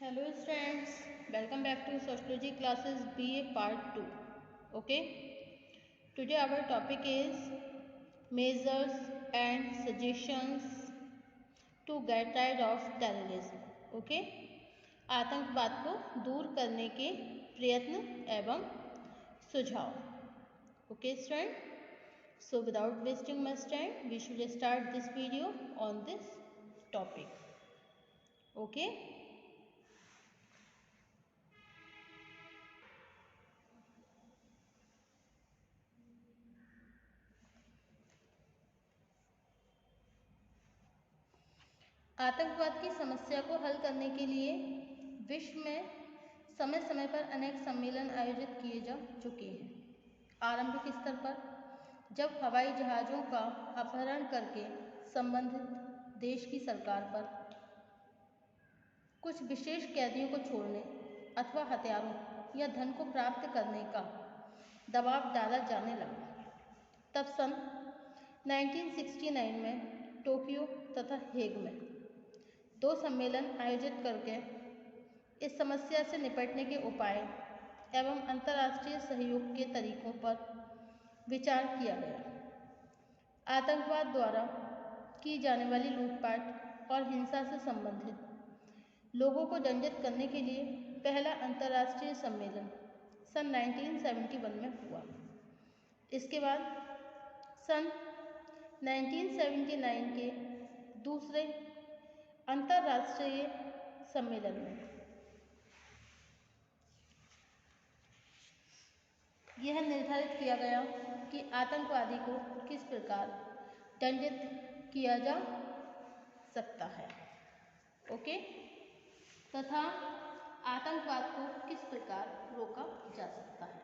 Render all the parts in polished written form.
Hello students, welcome back to Sociology classes BA part 2. Okay, today our topic is measures and suggestions to get rid of terrorism. Okay, आतंकवाद को दूर करने के प्रयत्न एवं सुझाव. Okay student, so without wasting much time we should start this video on this topic. Okay. आतंकवाद की समस्या को हल करने के लिए विश्व में समय समय पर अनेक सम्मेलन आयोजित किए जा चुके हैं। आरंभिक स्तर पर जब हवाई जहाज़ों का अपहरण करके संबंधित देश की सरकार पर कुछ विशेष कैदियों को छोड़ने अथवा हथियारों या धन को प्राप्त करने का दबाव डाला जाने लगा, तब सन 1969 में टोक्यो तथा हेग में 2 सम्मेलन आयोजित करके इस समस्या से निपटने के उपाय एवं अंतर्राष्ट्रीय सहयोग के तरीकों पर विचार किया गया। आतंकवाद द्वारा की जाने वाली लूटपाट और हिंसा से संबंधित लोगों को दंडित करने के लिए पहला अंतर्राष्ट्रीय सम्मेलन सन 1971 में हुआ। इसके बाद सन 1979 के दूसरे अंतर्राष्ट्रीय सम्मेलन में यह निर्धारित किया गया कि आतंकवादी को किस प्रकार दंडित किया जा सकता है, ओके, तथा आतंकवाद को किस प्रकार रोका जा सकता है।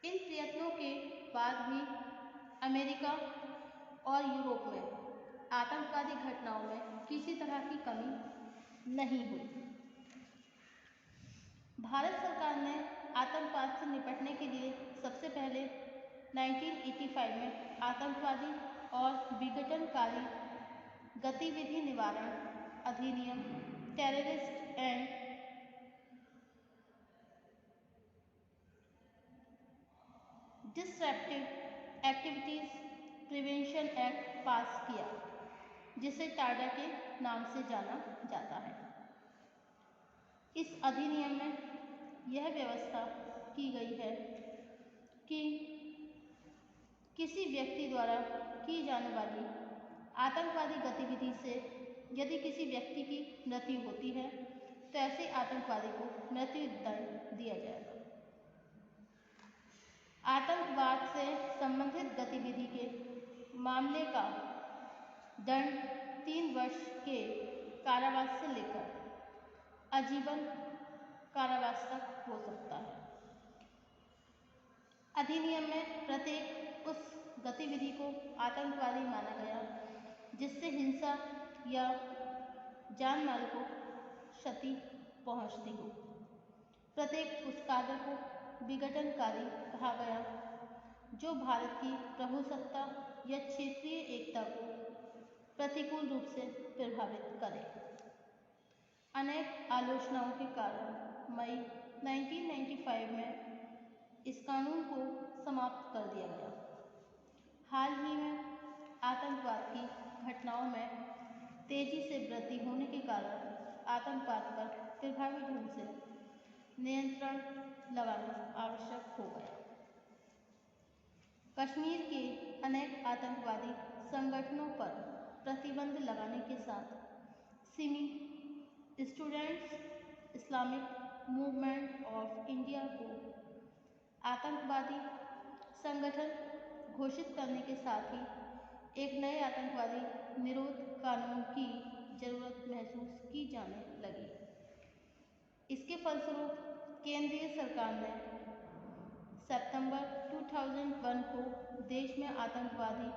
इन प्रयत्नों के बाद भी अमेरिका और यूरोप में आतंकवादी घटनाओं में किसी तरह की कमी नहीं हुई। भारत सरकार ने आतंकवाद से निपटने के लिए सबसे पहले 1985 में आतंकवादी और विघटनकारी गतिविधि निवारण अधिनियम terrorist and disruptive activities prevention act पास किया, जिसे टाडा के नाम से जाना जाता है। इस अधिनियम में यह व्यवस्था की गई है कि किसी व्यक्ति द्वारा की जाने वाली आतंकवादी गतिविधि से यदि किसी व्यक्ति की मृत्यु होती है तो ऐसे आतंकवादी को मृत्यु दंड दिया जाएगा। आतंकवाद से संबंधित गतिविधि के मामले का दंड 3 वर्ष के कारावास से लेकर आजीवन कारावास तक हो सकता है। अधिनियम में प्रत्येक उस गतिविधि को आतंकवादी माना गया जिससे हिंसा या जान माल को क्षति पहुंचती हो। प्रत्येक उस कार्य को विघटनकारी कहा गया जो भारत की प्रभुसत्ता या क्षेत्रीय एकता को प्रतिकूल रूप से प्रभावित करे। अनेक आलोचनाओं के कारण मई 1995 में इस कानून को समाप्त कर दिया गया। हाल ही में आतंकवाद की घटनाओं में तेजी से वृद्धि होने के कारण आतंकवाद पर प्रभावी ढंग से नियंत्रण लगाना आवश्यक हो गया। कश्मीर के अनेक आतंकवादी संगठनों पर प्रतिबंध लगाने के साथ Simi students Islamic movement of India को आतंकवादी संगठन घोषित करने के साथ ही एक नए आतंकवादी निरोध कानून की जरूरत महसूस की जाने लगी। इसके फलस्वरूप केंद्रीय सरकार ने सितंबर 2001 को देश में आतंकवादी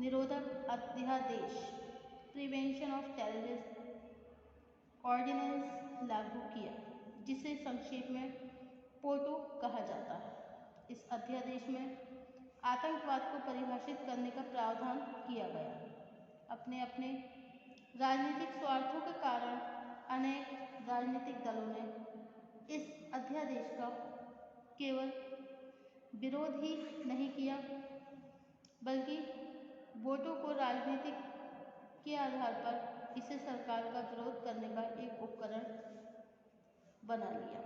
निरोधक अध्यादेश प्रिवेंशन ऑफ टेररिज्म ऑर्डिनेंस लागू किया, जिसे संक्षेप में पोटो कहा जाता है। इस अध्यादेश में आतंकवाद को परिभाषित करने का प्रावधान किया गया। अपने अपने राजनीतिक स्वार्थों के कारण अनेक राजनीतिक दलों ने इस अध्यादेश का केवल विरोध ही नहीं किया, बल्कि वोटों को राजनीतिक के आधार पर इसे सरकार का विरोध करने का एक उपकरण बना लिया।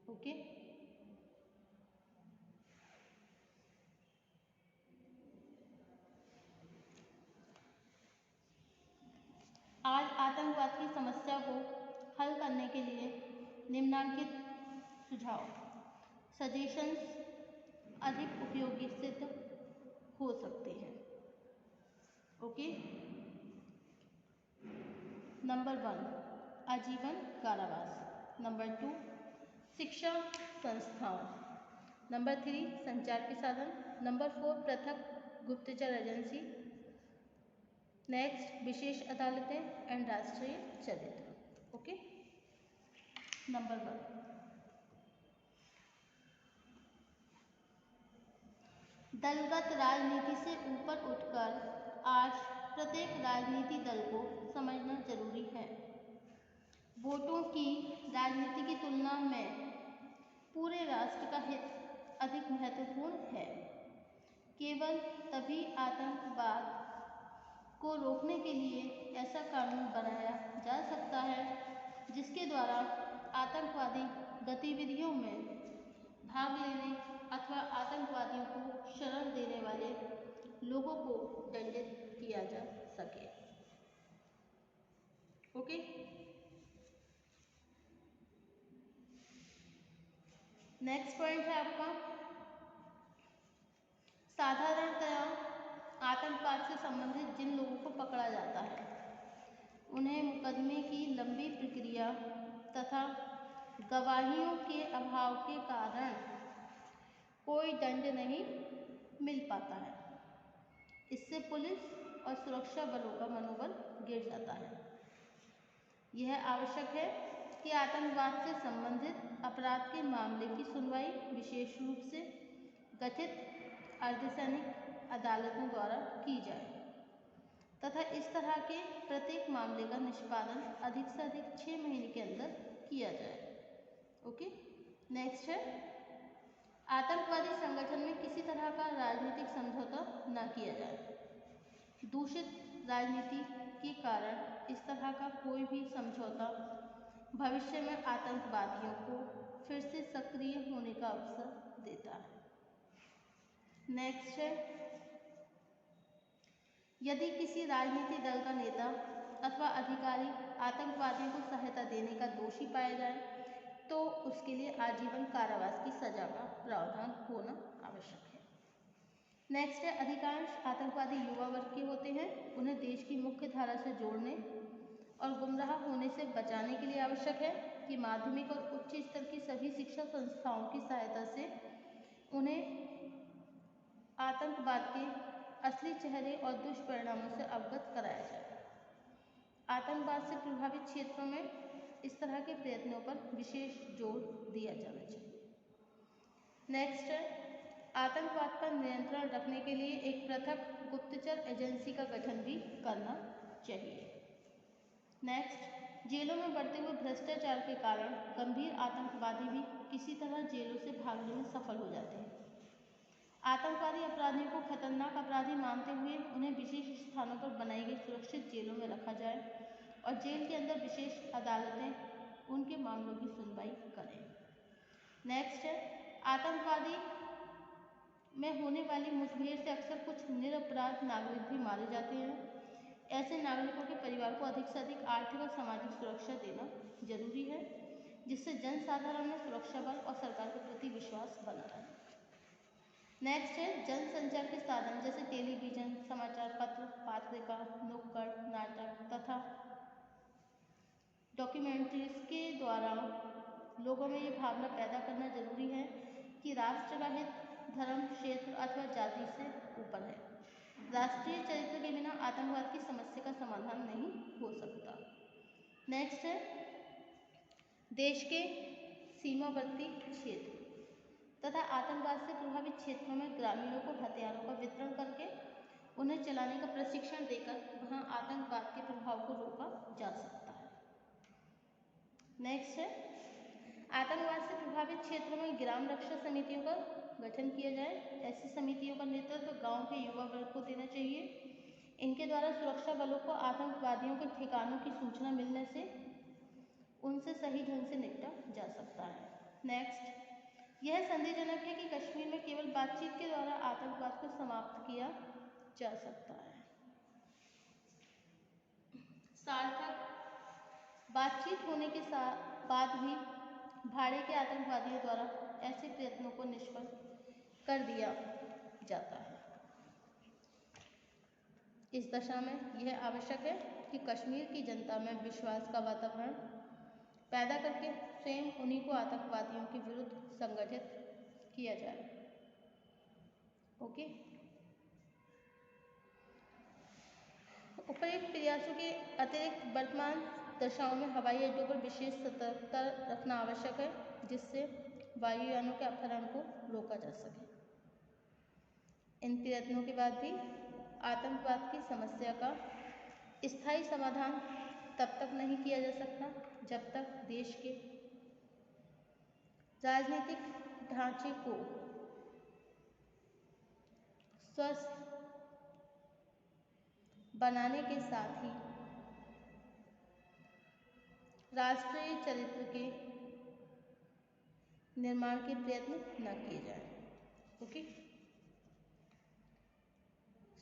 ओके, आज आतंकवाद की समस्या को हल करने के लिए निम्नलिखित सुझाव सजेशंस अधिक उपयोगी सिद्ध हो सकते हैं। ओके, नंबर 1 आजीवन कारावास, नंबर 2 शिक्षा संस्थाओं, नंबर 3 संचार के साधन, नंबर 4 पृथक गुप्तचर एजेंसी, नेक्स्ट विशेष अदालतें एंड राष्ट्रीय चरित्र। ओके, नंबर 1 दलगत राजनीति से ऊपर उठकर आज प्रत्येक राजनीति दल को समझना जरूरी है। वोटों की राजनीति की तुलना में पूरे राष्ट्र का हित अधिक महत्वपूर्ण है। केवल तभी आतंकवाद को रोकने के लिए ऐसा कानून बनाया जा सकता है जिसके द्वारा आतंकवादी गतिविधियों में भाग लेने अथवा आतंकवादियों को शरण देने वाले लोगों को दंडित किया जा सके। ओके, नेक्स्ट पॉइंट है आपका साधारणतया आतंकवाद से संबंधित जिन लोगों को पकड़ा जाता है उन्हें मुकदमे की लंबी प्रक्रिया तथा गवाहियों के अभाव के कारण कोई दंड नहीं मिल पाता है। इससे पुलिस और सुरक्षा बलों का मनोबल गिर जाता है। यह आवश्यक है कि आतंकवाद से संबंधित अपराध के मामले की सुनवाई विशेष रूप से गठित अर्धसैनिक अदालतों द्वारा की जाए तथा इस तरह के प्रत्येक मामले का निष्पादन अधिक से अधिक 6 महीने के अंदर किया जाए। ओके, नेक्स्ट है आतंकवादी संगठन में किसी तरह का राजनीतिक समझौता न किया जाए। दूषित राजनीति के कारण इस तरह का कोई भी समझौता भविष्य में आतंकवादियों को फिर से सक्रिय होने का अवसर देता है। नेक्स्ट है यदि किसी राजनीतिक दल का नेता अथवा अधिकारी आतंकवादियों को सहायता देने का दोषी पाया जाए तो उसके लिए आजीवन कारावास की सजा का प्रावधान होना आवश्यक है। नेक्स्ट है अधिकांश आतंकवादी युवा वर्ग के होते हैं। उन्हें देश की मुख्य धारा से जोड़ने और गुमराह होने से बचाने के लिए आवश्यक है कि माध्यमिक और उच्च स्तर की सभी शिक्षा संस्थाओं की सहायता से उन्हें आतंकवाद के असली चेहरे और दुष्परिणामों से अवगत कराया जाए। आतंकवाद से प्रभावित क्षेत्रों में इस तरह के प्रयत्नों पर विशेष जोर दिया जाना चाहिए। नेक्स्ट है आतंकवाद पर नियंत्रण रखने के लिए एक पृथक गुप्तचर एजेंसी का गठन भी करना चाहिए। नेक्स्ट जेलों में बढ़ते हुए भ्रष्टाचार के कारण गंभीर आतंकवादी भी किसी तरह जेलों से भागने में सफल हो जाते हैं। आतंकवादी अपराधियों को खतरनाक अपराधी मानते हुए उन्हें विशेष स्थानों पर बनाई गई सुरक्षित जेलों में रखा जाए और जेल के अंदर विशेष अदालतें उनके मामलों की सुनवाई करें। नेक्स्ट है आतंकवादी में होने वाली मुठभेड़ से अक्सर कुछ निरपराध नागरिक भी मारे जाते हैं। ऐसे नागरिकों के परिवार को अधिक से अधिक आर्थिक और सामाजिक सुरक्षा देना जरूरी है जिससे जनसाधारण में सुरक्षा बल और सरकार के प्रति विश्वास बना रहे। नेक्स्ट है जनसंचार के साधन जैसे टेलीविजन, समाचार पत्र, पत्रिका, नुक्कड़ नाटक तथा डॉक्यूमेंट्रीज के द्वारा लोगों में ये भावना पैदा करना जरूरी है कि राष्ट्र का हित धर्म, क्षेत्र अथवा जाति से ऊपर है। राष्ट्रीय चरित्र के बिना आतंकवाद की समस्या का समाधान नहीं हो सकता। नेक्स्ट है देश के सीमावर्ती क्षेत्र तथा आतंकवाद से प्रभावित क्षेत्रों में ग्रामीणों को हथियारों का वितरण करके उन्हें चलाने का प्रशिक्षण देकर वहां आतंकवाद के प्रभाव को रोका जा सकता है। नेक्स्ट है, आतंकवाद से प्रभावित क्षेत्रों में ग्राम रक्षा समितियों का गठन किया जाए। ऐसी समितियों का नेतृत्व गांव के युवा वर्ग को देना चाहिए। इनके द्वारा सुरक्षा बलों को आतंकवादियों के ठिकानों की सूचना मिलने से उनसे सही ढंग से निपटा जा सकता है। नेक्स्ट, यह संदेहजनक है कि कश्मीर में केवल बातचीत के द्वारा आतंकवाद को समाप्त किया जा सकता है। सार्थक बातचीत होने के बाद भी भाड़े के आतंकवादियों द्वारा ऐसे प्रयत्नों को निष्फल कर दिया जाता है। इस दशा में यह आवश्यक है कि कश्मीर की जनता में विश्वास का वातावरण पैदा करके स्वयं उन्हीं को आतंकवादियों के विरुद्ध संगठित किया जाए। ओके, उपयुक्त प्रयासों के अतिरिक्त वर्तमान दशाओं में हवाई अड्डों पर विशेष सतर्कता रखना आवश्यक है, जिससे वायुयानों के अपहरण को रोका जा सके। इन प्रयत्नों के बाद भी आतंकवाद की समस्या का स्थायी समाधान तब तक नहीं किया जा सकता जब तक देश के राजनीतिक ढांचे को स्वस्थ बनाने के साथ ही राष्ट्रीय चरित्र के निर्माण के प्रयत्न न किए जाएं। Okay,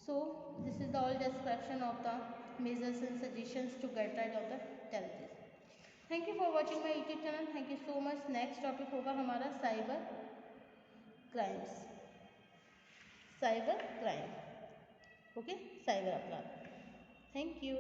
so this is the all description of the measures and suggestions to get rid of the terrorists. Thank you for watching my YouTube channel. Thank you so much. Next topic होगा हमारा cyber crimes, cyber crime, okay, cyber अपराध। Thank you.